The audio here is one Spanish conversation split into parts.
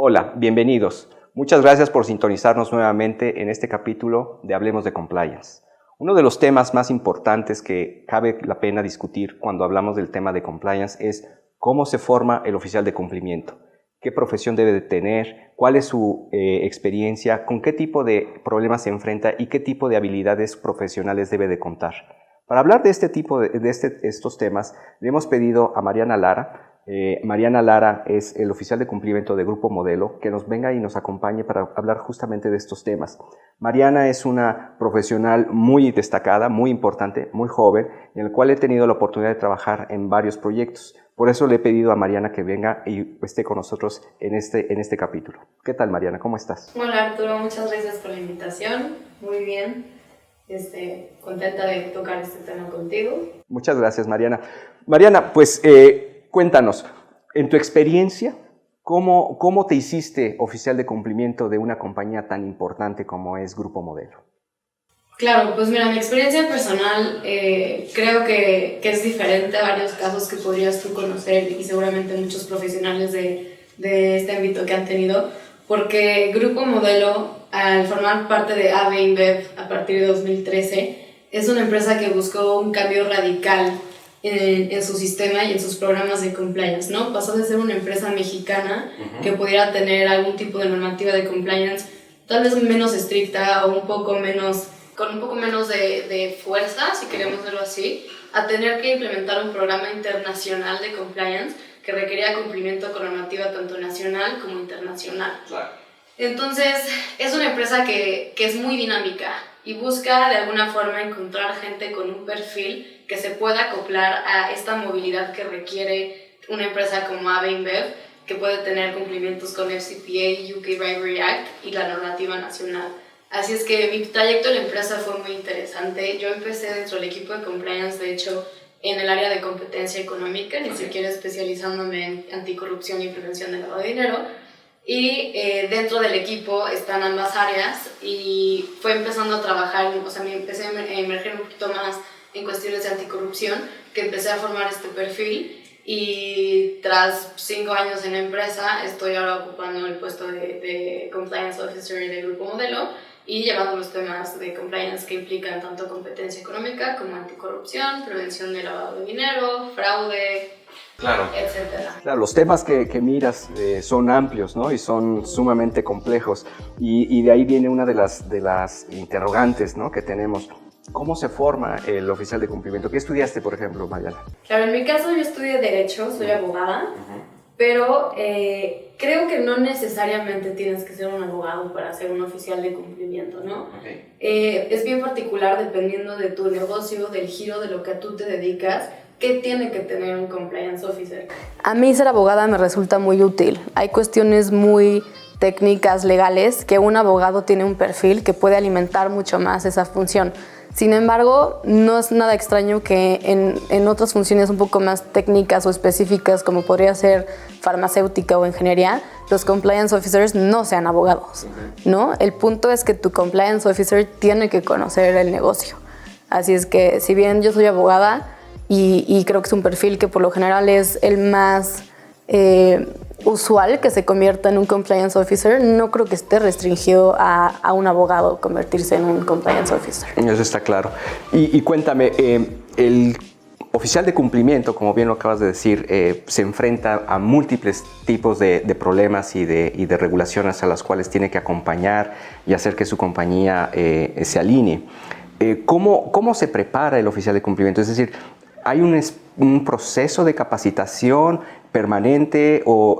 Hola, bienvenidos. Muchas gracias por sintonizarnos nuevamente en este capítulo de Hablemos de Compliance. Uno de los temas más importantes que cabe la pena discutir cuando hablamos del tema de compliance es cómo se forma el oficial de cumplimiento, qué profesión debe de tener, cuál es su experiencia, con qué tipo de problemas se enfrenta y qué tipo de habilidades profesionales debe de contar. Para hablar de estos temas, le hemos pedido a Mariana Lara. Mariana Lara es el oficial de cumplimiento de Grupo Modelo, que nos venga y nos acompañe para hablar justamente de estos temas. Mariana es una profesional muy destacada, muy importante, muy joven, en el cual he tenido la oportunidad de trabajar en varios proyectos. Por eso le he pedido a Mariana que venga y esté con nosotros en este capítulo. ¿Qué tal, Mariana? ¿Cómo estás? Hola, Arturo, muchas gracias por la invitación. Muy bien, contenta de tocar este tema contigo. Muchas gracias, Mariana. Mariana, pues cuéntanos, en tu experiencia, ¿cómo te hiciste oficial de cumplimiento de una compañía tan importante como es Grupo Modelo? Claro, pues mira, mi experiencia personal creo que es diferente a varios casos que podrías tú conocer y seguramente muchos profesionales de este ámbito que han tenido, porque Grupo Modelo, al formar parte de AB InBev a partir de 2013, es una empresa que buscó un cambio radical en su sistema y en sus programas de compliance, ¿no? Pasó de ser una empresa mexicana que pudiera tener algún tipo de normativa de compliance tal vez menos estricta o con un poco menos de fuerza, si queremos verlo así, a tener que implementar un programa internacional de compliance que requería cumplimiento con normativa tanto nacional como internacional. Claro. Entonces, es una empresa que es muy dinámica y busca de alguna forma encontrar gente con un perfil que se pueda acoplar a esta movilidad que requiere una empresa como AB InBev, que puede tener cumplimientos con FCPA, UK Bribery Act y la normativa nacional. Así es que mi trayecto en la empresa fue muy interesante. Yo empecé dentro del equipo de compliance, de hecho, en el área de competencia económica, ni siquiera especializándome en anticorrupción y prevención del lavado de dinero. Y dentro del equipo están ambas áreas y fue empezando a trabajar, o sea, me empecé a emerger un poquito más en cuestiones de anticorrupción, que empecé a formar este perfil. Y tras 5 años en la empresa, estoy ahora ocupando el puesto de Compliance Officer de Grupo Modelo y llevando los temas de compliance que implican tanto competencia económica como anticorrupción, prevención de lavado de dinero, fraude, claro, etcétera. Claro, los temas que miras son amplios, ¿no? Y son sumamente complejos. Y de ahí viene una de las interrogantes, ¿no?, que tenemos. ¿Cómo se forma el oficial de cumplimiento? ¿Qué estudiaste, por ejemplo, Mariana? Claro, en mi caso yo estudié Derecho, soy abogada, pero creo que no necesariamente tienes que ser un abogado para ser un oficial de cumplimiento, ¿no? Okay. Es bien particular dependiendo de tu negocio, del giro de lo que tú te dedicas, qué tiene que tener un compliance officer. A mí ser abogada me resulta muy útil. Hay cuestiones muy técnicas, legales, que un abogado tiene un perfil que puede alimentar mucho más esa función. Sin embargo, no es nada extraño que en otras funciones un poco más técnicas o específicas, como podría ser farmacéutica o ingeniería, los compliance officers no sean abogados, ¿no? El punto es que tu compliance officer tiene que conocer el negocio. Así es que, si bien yo soy abogada y creo que es un perfil que por lo general es el más usual que se convierta en un compliance officer, no creo que esté restringido a un abogado convertirse en un compliance officer. Eso está claro. Y cuéntame, el oficial de cumplimiento, como bien lo acabas de decir, se enfrenta a múltiples tipos de problemas y de regulaciones a las cuales tiene que acompañar y hacer que su compañía se alinee. ¿Cómo se prepara el oficial de cumplimiento? Es decir, ¿hay un proceso de capacitación permanente o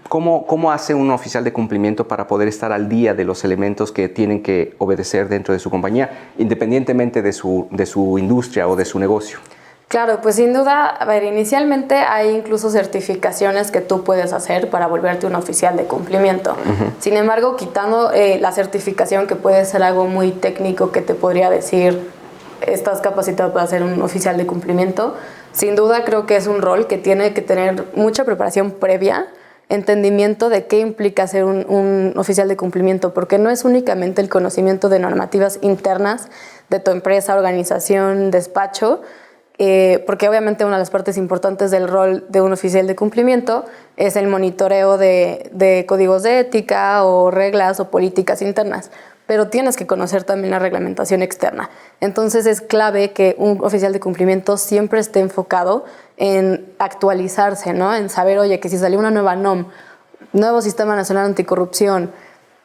cómo hace un oficial de cumplimiento para poder estar al día de los elementos que tienen que obedecer dentro de su compañía, independientemente de su industria o de su negocio? Claro, pues sin duda, a ver, inicialmente hay incluso certificaciones que tú puedes hacer para volverte un oficial de cumplimiento. Sin embargo, quitando la certificación, que puede ser algo muy técnico que te podría decir estás capacitado para ser un oficial de cumplimiento, sin duda creo que es un rol que tiene que tener mucha preparación previa, entendimiento de qué implica ser un oficial de cumplimiento, porque no es únicamente el conocimiento de normativas internas de tu empresa, organización, despacho, porque obviamente una de las partes importantes del rol de un oficial de cumplimiento es el monitoreo de códigos de ética o reglas o políticas internas, pero tienes que conocer también la reglamentación externa. Entonces es clave que un oficial de cumplimiento siempre esté enfocado en actualizarse, ¿no? En saber, oye, que si salió una nueva NOM, nuevo Sistema Nacional Anticorrupción,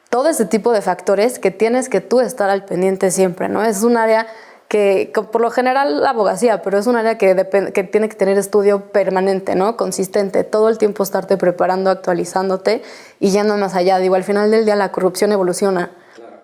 todo ese tipo de factores que tienes que tú estar al pendiente siempre, ¿no? Es un área que por lo general la abogacía, pero es un área que tiene que tener estudio permanente, ¿no? Consistente, todo el tiempo estarte preparando, actualizándote y yendo más allá. Digo, al final del día la corrupción evoluciona,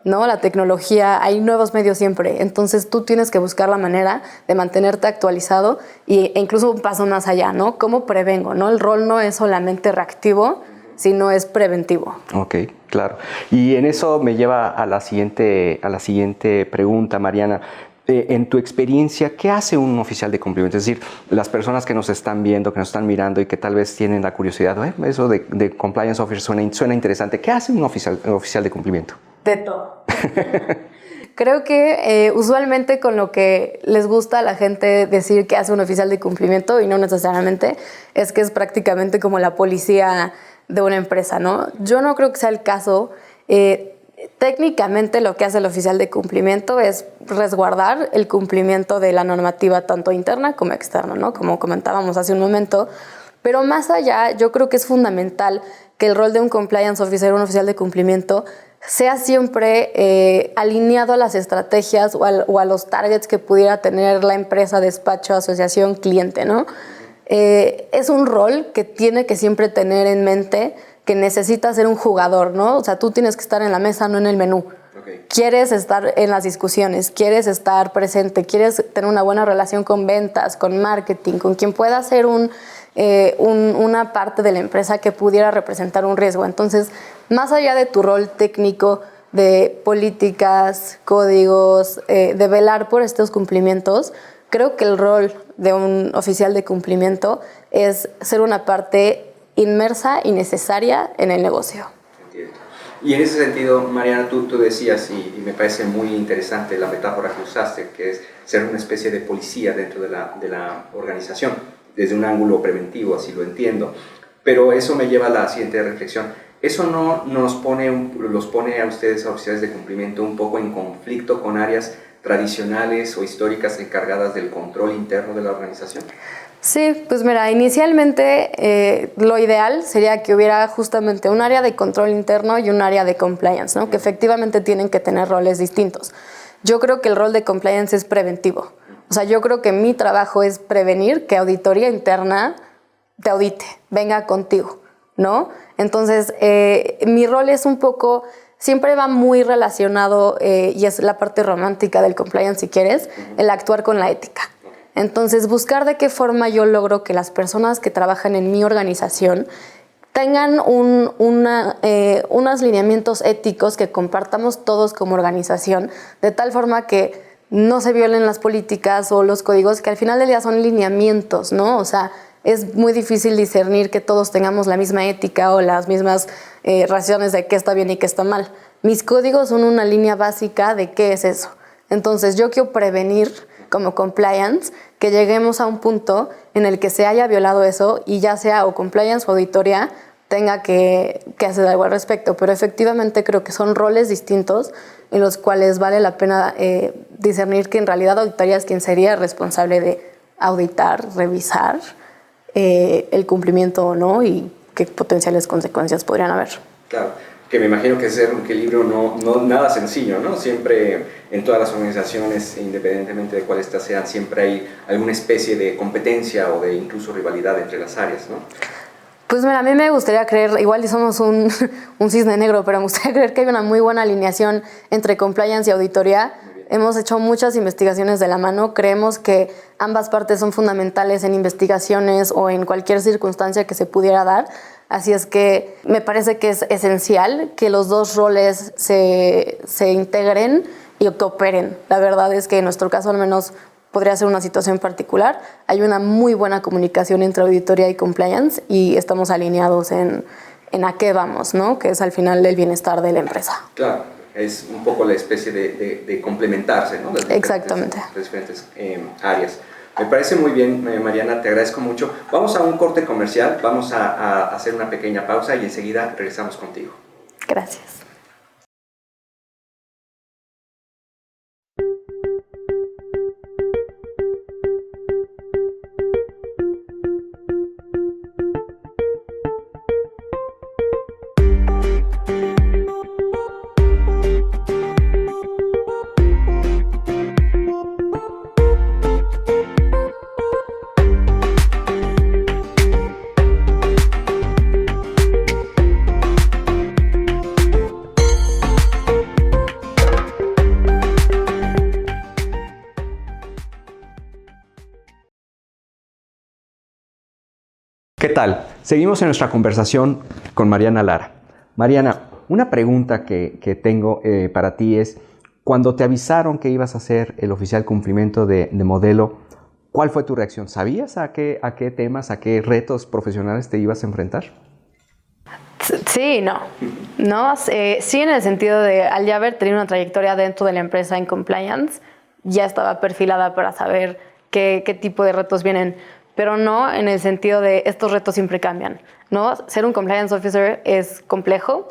¿no? La tecnología, hay nuevos medios siempre, entonces tú tienes que buscar la manera de mantenerte actualizado e incluso un paso más allá, ¿no? ¿Cómo prevengo, no? El rol no es solamente reactivo, sino es preventivo. Ok, claro. Y en eso me lleva a la siguiente pregunta, Mariana. En tu experiencia, ¿qué hace un oficial de cumplimiento? Es decir, las personas que nos están viendo, que nos están mirando y que tal vez tienen la curiosidad, eso de compliance officer suena interesante. ¿Qué hace un oficial de cumplimiento? De todo. Creo que usualmente con lo que les gusta a la gente decir que hace un oficial de cumplimiento, y no necesariamente, es que es prácticamente como la policía de una empresa, ¿no? Yo no creo que sea el caso. Técnicamente lo que hace el oficial de cumplimiento es resguardar el cumplimiento de la normativa tanto interna como externa, ¿no? Como comentábamos hace un momento. Pero más allá, yo creo que es fundamental que el rol de un compliance officer, un oficial de cumplimiento, sea siempre alineado a las estrategias o a los targets que pudiera tener la empresa, despacho, asociación, cliente, ¿no? Es un rol que tiene que siempre tener en mente que necesitas ser un jugador, ¿no? O sea, tú tienes que estar en la mesa, no en el menú. Okay. Quieres estar en las discusiones, quieres estar presente, quieres tener una buena relación con ventas, con marketing, con quien pueda ser una parte de la empresa que pudiera representar un riesgo. Entonces, más allá de tu rol técnico, de políticas, códigos, de velar por estos cumplimientos, creo que el rol de un oficial de cumplimiento es ser una parte inmersa y necesaria en el negocio. Entiendo. Y en ese sentido, Mariana, tú decías, y me parece muy interesante la metáfora que usaste, que es ser una especie de policía dentro de la organización, desde un ángulo preventivo, así lo entiendo. Pero eso me lleva a la siguiente reflexión. ¿Eso no los pone a ustedes, a oficiales de cumplimiento, un poco en conflicto con áreas tradicionales o históricas encargadas del control interno de la organización? Sí, pues mira, inicialmente lo ideal sería que hubiera justamente un área de control interno y un área de compliance, ¿no? Que efectivamente tienen que tener roles distintos. Yo creo que el rol de compliance es preventivo. O sea, yo creo que mi trabajo es prevenir que auditoría interna te audite, venga contigo, ¿no? Entonces, mi rol es un poco, siempre va muy relacionado, y es la parte romántica del compliance, si quieres, el actuar con la ética. Entonces, buscar de qué forma yo logro que las personas que trabajan en mi organización tengan unos lineamientos éticos que compartamos todos como organización, de tal forma que no se violen las políticas o los códigos, que al final del día son lineamientos, ¿no? O sea, es muy difícil discernir que todos tengamos la misma ética o las mismas razones de qué está bien y qué está mal. Mis códigos son una línea básica de qué es eso. Entonces, yo quiero prevenir como compliance, que lleguemos a un punto en el que se haya violado eso y ya sea o compliance o auditoría tenga que hacer algo al respecto. Pero efectivamente creo que son roles distintos en los cuales vale la pena discernir que en realidad auditoría es quien sería responsable de auditar, revisar el cumplimiento o no y qué potenciales consecuencias podrían haber. Claro. Que me imagino que ser un equilibrio no nada sencillo, ¿no? Siempre en todas las organizaciones, independientemente de cuáles sean, siempre hay alguna especie de competencia o de incluso rivalidad entre las áreas, ¿no? Pues mira, a mí me gustaría creer, igual somos un cisne negro, pero me gustaría creer que hay una muy buena alineación entre compliance y auditoría. Hemos hecho muchas investigaciones de la mano, creemos que ambas partes son fundamentales en investigaciones o en cualquier circunstancia que se pudiera dar. Así es que me parece que es esencial que los dos roles se integren y cooperen. La verdad es que en nuestro caso al menos podría ser una situación particular. Hay una muy buena comunicación entre auditoría y compliance y estamos alineados en a qué vamos, ¿no? Que es al final el bienestar de la empresa. Claro, es un poco la especie de complementarse, ¿no? Exactamente. Las diferentes áreas. Me parece muy bien, Mariana, te agradezco mucho. Vamos a un corte comercial, vamos a hacer una pequeña pausa y enseguida regresamos contigo. Gracias. ¿Qué tal? Seguimos en nuestra conversación con Mariana Lara. Mariana, una pregunta que tengo para ti es, cuando te avisaron que ibas a hacer el oficial cumplimiento de modelo, ¿cuál fue tu reacción? ¿Sabías a qué temas, a qué retos profesionales te ibas a enfrentar? Sí, no. No, sí, en el sentido de, al ya haber tenido una trayectoria dentro de la empresa en compliance, ya estaba perfilada para saber qué tipo de retos vienen, pero no en el sentido de estos retos siempre cambian, ¿no? Ser un compliance officer es complejo,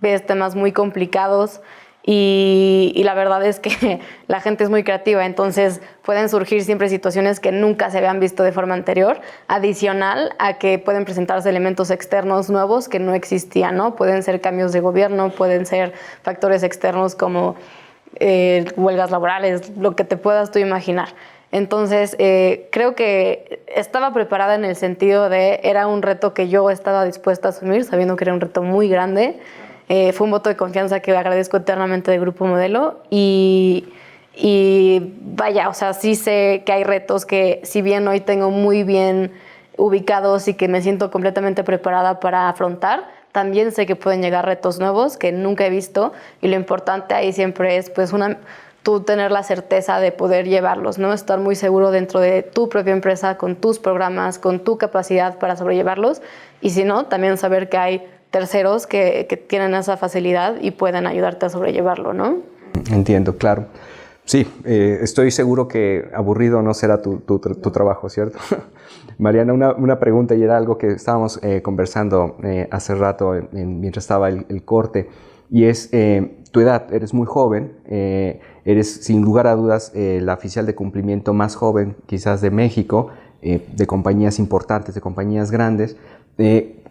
ves temas muy complicados y la verdad es que la gente es muy creativa, entonces pueden surgir siempre situaciones que nunca se habían visto de forma anterior, adicional a que pueden presentarse elementos externos nuevos que no existían, ¿no? Pueden ser cambios de gobierno, pueden ser factores externos como huelgas laborales, lo que te puedas tú imaginar. Entonces, creo que estaba preparada en el sentido de, era un reto que yo estaba dispuesta a asumir, sabiendo que era un reto muy grande. Fue un voto de confianza que agradezco eternamente de Grupo Modelo y vaya, o sea, sí sé que hay retos que, si bien hoy tengo muy bien ubicados y que me siento completamente preparada para afrontar, también sé que pueden llegar retos nuevos que nunca he visto y lo importante ahí siempre es, pues, tú tener la certeza de poder llevarlos, ¿no? Estar muy seguro dentro de tu propia empresa, con tus programas, con tu capacidad para sobrellevarlos y si no, también saber que hay terceros que tienen esa facilidad y pueden ayudarte a sobrellevarlo, ¿no? Entiendo, claro. Sí, estoy seguro que aburrido no será tu trabajo, ¿cierto? Mariana, una pregunta, y era algo que estábamos conversando hace rato mientras estaba el corte, y es tu edad. Eres muy joven, eres sin lugar a dudas la oficial de cumplimiento más joven quizás de México, de compañías importantes, de compañías grandes.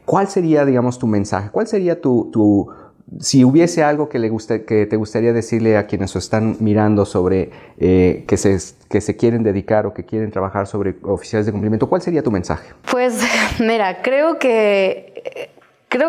¿Cuál sería, digamos, tu mensaje? ¿Cuál sería si hubiese algo que te gustaría decirle a quienes están mirando sobre que se quieren dedicar o que quieren trabajar sobre oficiales de cumplimiento, ¿cuál sería tu mensaje? Pues mira, creo que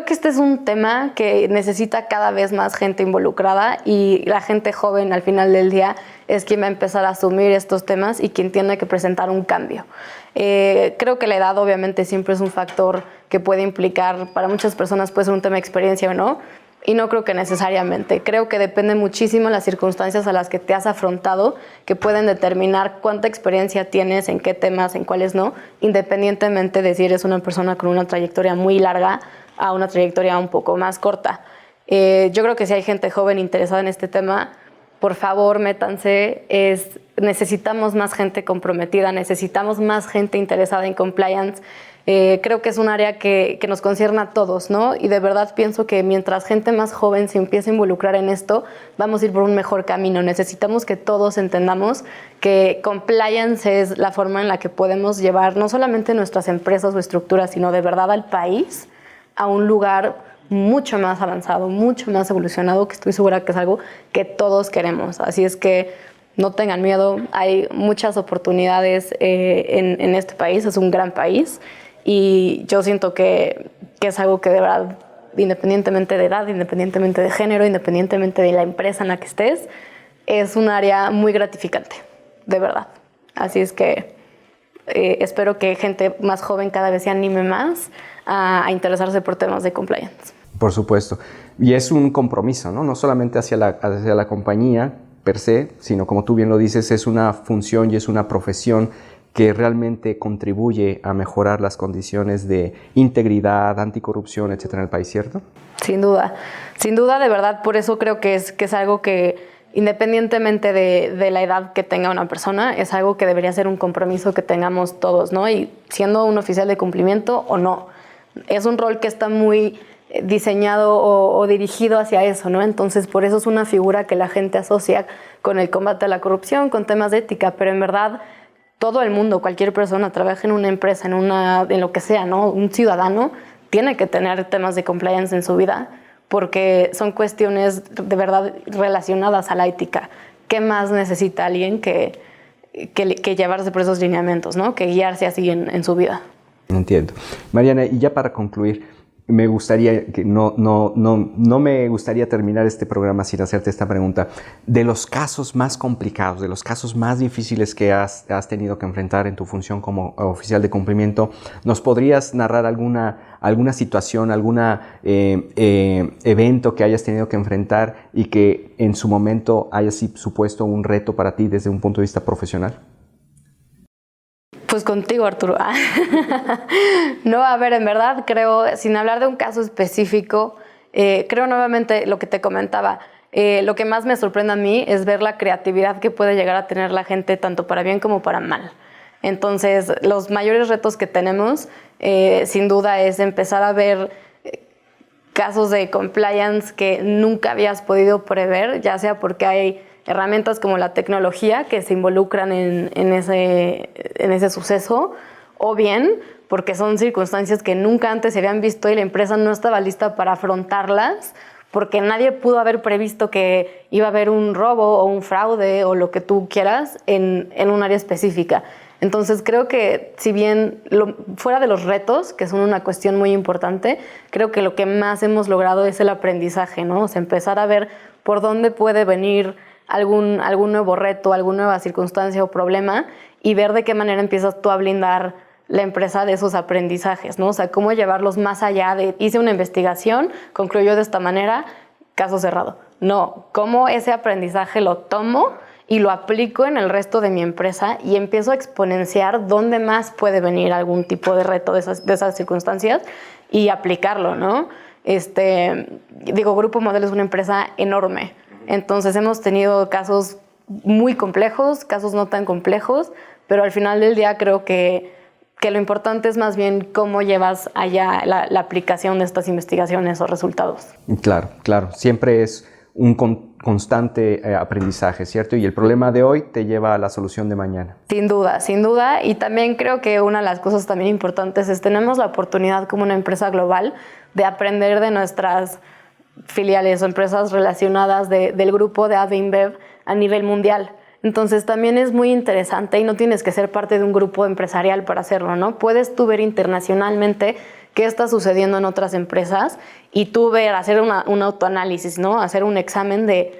este es un tema que necesita cada vez más gente involucrada y la gente joven al final del día es quien va a empezar a asumir estos temas y quien tiene que presentar un cambio. Creo que la edad obviamente siempre es un factor que puede implicar, para muchas personas puede ser un tema de experiencia o no, y no creo que necesariamente. Creo que depende muchísimo de las circunstancias a las que te has afrontado, que pueden determinar cuánta experiencia tienes, en qué temas, en cuáles no, independientemente de si eres una persona con una trayectoria muy larga a una trayectoria un poco más corta. Yo creo que si hay gente joven interesada en este tema, por favor, métanse. Necesitamos más gente comprometida, necesitamos más gente interesada en compliance. Creo que es un área que nos concierne a todos, ¿no? Y de verdad pienso que mientras gente más joven se empiece a involucrar en esto, vamos a ir por un mejor camino. Necesitamos que todos entendamos que compliance es la forma en la que podemos llevar no solamente nuestras empresas o estructuras, sino de verdad al país a un lugar mucho más avanzado, mucho más evolucionado, que estoy segura que es algo que todos queremos. Así es que no tengan miedo, hay muchas oportunidades en este país, es un gran país y yo siento que es algo que de verdad, independientemente de edad, independientemente de género, independientemente de la empresa en la que estés, es un área muy gratificante, de verdad. Así es que espero que gente más joven cada vez se anime más a interesarse por temas de compliance. Por supuesto. Y es un compromiso, ¿no? No solamente hacia la compañía per se, sino como tú bien lo dices, es una función y es una profesión que realmente contribuye a mejorar las condiciones de integridad, anticorrupción, etcétera, en el país, ¿cierto? Sin duda, de verdad, por eso creo que es algo que independientemente de la edad que tenga una persona, es algo que debería ser un compromiso que tengamos todos, ¿no? Y siendo un oficial de cumplimiento o no. Es un rol que está muy diseñado o dirigido hacia eso, ¿no? Entonces, por eso es una figura que la gente asocia con el combate a la corrupción, con temas de ética, pero en verdad todo el mundo, cualquier persona, trabaja en una empresa, en lo que sea, ¿no? Un ciudadano tiene que tener temas de compliance en su vida porque son cuestiones de verdad relacionadas a la ética. ¿Qué más necesita alguien que llevarse por esos lineamientos, ¿no? Que guiarse así en su vida? Entiendo. Mariana, y ya para concluir, me gustaría que no me gustaría terminar este programa sin hacerte esta pregunta. De los casos más complicados, de los casos más difíciles que has tenido que enfrentar en tu función como oficial de cumplimiento, ¿nos podrías narrar alguna situación, algún evento que hayas tenido que enfrentar y que en su momento haya supuesto un reto para ti desde un punto de vista profesional? Pues contigo, Arturo. No, a ver, en verdad creo, sin hablar de un caso específico, creo nuevamente lo que te comentaba. Lo que más me sorprende a mí es ver la creatividad que puede llegar a tener la gente, tanto para bien como para mal. Entonces, los mayores retos que tenemos, sin duda, es empezar a ver casos de compliance que nunca habías podido prever, ya sea porque hay herramientas como la tecnología que se involucran en ese suceso, o bien porque son circunstancias que nunca antes se habían visto y la empresa no estaba lista para afrontarlas, porque nadie pudo haber previsto que iba a haber un robo o un fraude o lo que tú quieras en un área específica. Entonces creo que si bien fuera de los retos, que son una cuestión muy importante, creo que lo que más hemos logrado es el aprendizaje, ¿no? O sea, empezar a ver por dónde puede venir algún nuevo reto, alguna nueva circunstancia o problema y ver de qué manera empiezas tú a blindar la empresa de esos aprendizajes, ¿no? O sea, cómo llevarlos más allá de hice una investigación, concluyó de esta manera, caso cerrado. No, cómo ese aprendizaje lo tomo y lo aplico en el resto de mi empresa y empiezo a exponenciar dónde más puede venir algún tipo de reto de esas circunstancias y aplicarlo, ¿no? Grupo Modelo es una empresa enorme. Entonces hemos tenido casos muy complejos, casos no tan complejos, pero al final del día creo que lo importante es más bien cómo llevas allá la aplicación de estas investigaciones o resultados. Claro, claro. Siempre es un constante aprendizaje, ¿cierto? Y el problema de hoy te lleva a la solución de mañana. Sin duda, sin duda. Y también creo que una de las cosas también importantes es tenemos la oportunidad como una empresa global de aprender de nuestras filiales o empresas relacionadas del grupo de AB InBev a nivel mundial. Entonces también es muy interesante y no tienes que ser parte de un grupo empresarial para hacerlo, ¿no? Puedes tú ver internacionalmente qué está sucediendo en otras empresas y tú hacer un autoanálisis, ¿no? Hacer un examen de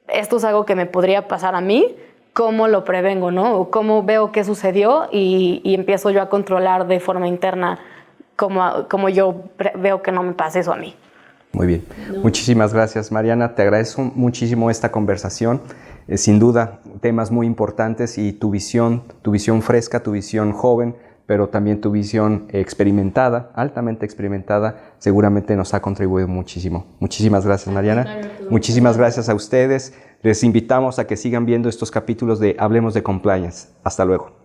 esto es algo que me podría pasar a mí, cómo lo prevengo, ¿no? O cómo veo qué sucedió y empiezo yo a controlar de forma interna cómo yo veo que no me pase eso a mí. Muy bien. No. Muchísimas gracias, Mariana. Te agradezco muchísimo esta conversación. Sin duda, temas muy importantes y tu visión fresca, tu visión joven, pero también tu visión experimentada, altamente experimentada, seguramente nos ha contribuido muchísimo. Muchísimas gracias, Mariana. Muchísimas gracias a ustedes. Les invitamos a que sigan viendo estos capítulos de Hablemos de Compliance. Hasta luego.